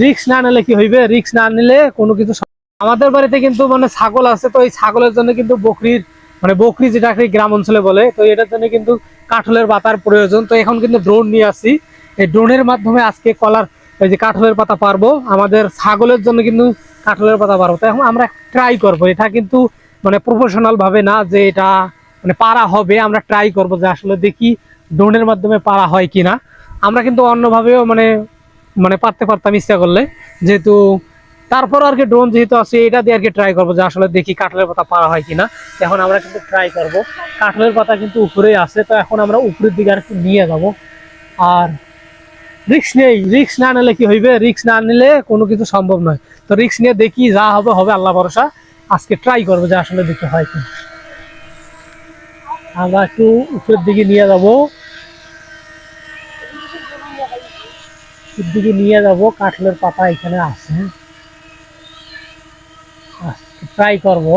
রিক্স না নিলে কি হইবে, রিক্স না নিলে কোনো কিছু আমাদের বাড়িতে কিন্তু মানে ছাগল আছে, তো এই ছাগলের জন্য কিন্তু বকরির মানে বকরি যেটাকে গ্রাম অঞ্চলে বলে, তো এটার জন্য কিন্তু কাঠলের পাতার প্রয়োজন। তো এখন কিন্তু ড্রোন নিয়ে আসি, এই ড্রোনের মাধ্যমে আজকে কলার এই যে কাঠলের পাতা পারবো, আমাদের ছাগলের জন্য কিন্তু কাঠলের পাতা পারবো। তো এখন আমরা ট্রাই করব, এটা কিন্তু মানে প্রফেশনাল ভাবে না যে এটা মানে পারা হবে, আমরা ট্রাই করব যে আসলে দেখি ড্রোনের মাধ্যমে পারা হয় কিনা। আমরা কিন্তু অন্যভাবেও মানে মানে পারতে পারতাম ইচ্ছা করলে, যেহেতু তারপর আর কি ড্রোন যেহেতু আছে এটা দিয়ে আর কি ট্রাই করবো যে আসলে দেখি কাঠলের পাতা পারা হয় কিনা। এখন আমরা কিন্তু ট্রাই করব, কাঠলের পাতা কিন্তু উপরেই আছে, তো এখন আমরা উপরের দিকে আর একটু নিয়ে যাব। আর রিক্স নেই, রিক্স না নিলে কি হইবে, রিক্স না নিলে কোনো কিছু সম্ভব নয়। তো রিক্স নিয়ে দেখি, যা হবে হবে, আল্লাহ ভরসা। আজকে ট্রাই করবো যে আসলে দেখতে হয় কি। আমরা একটু উপরের দিকে নিয়ে যাব, উপরের দিকে নিয়ে যাব, কাঠলের পাতা এখানে আছে, ট্রাই করব,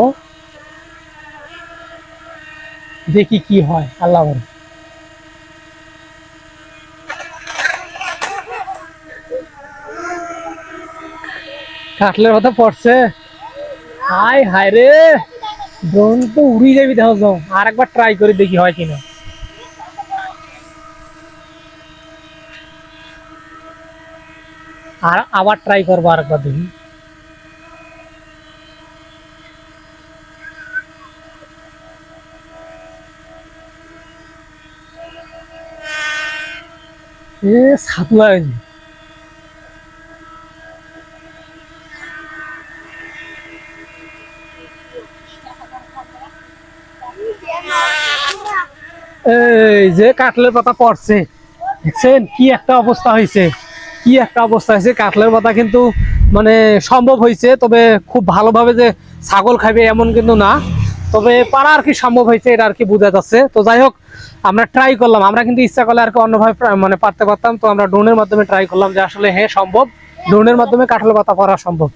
দেখি কি হয়, আল্লাহ ভরসা। কাঠলের পাতা পড়ছে, হাই হাই রে, ড্রোন তো উড়ি যাবি, দেখো যাও, আর একবার ট্রাই করে দেখি হয় কিনা। আর আবার ট্রাই করবো, আর একবার দেখি। এ ছাতুয়া হয়েছে। এই যে কাঠলের পাতা পড়ছে, দেখছেন কি একটা অবস্থা হয়েছে, কি একটা অবস্থা হয়েছে। কাঠলের পাতা কিন্তু মানে সম্ভব হয়েছে, তবে খুব ভালোভাবে যে ছাগল খাবে এমন কিন্তু না, তবে পারা আর কি সম্ভব হয়েছে, এটা আর কি বোঝা যাচ্ছে। তো যাই হোক, আমরা ট্রাই করলাম, আমরা কিন্তু ইচ্ছা করলে আর কি অন্যভাবে মানে পারতে পারতাম, তো আমরা ড্রোনের মাধ্যমে ট্রাই করলাম যে আসলে হ্যাঁ সম্ভব, ড্রোনের মাধ্যমে কাঠলের পাতা পারা সম্ভব।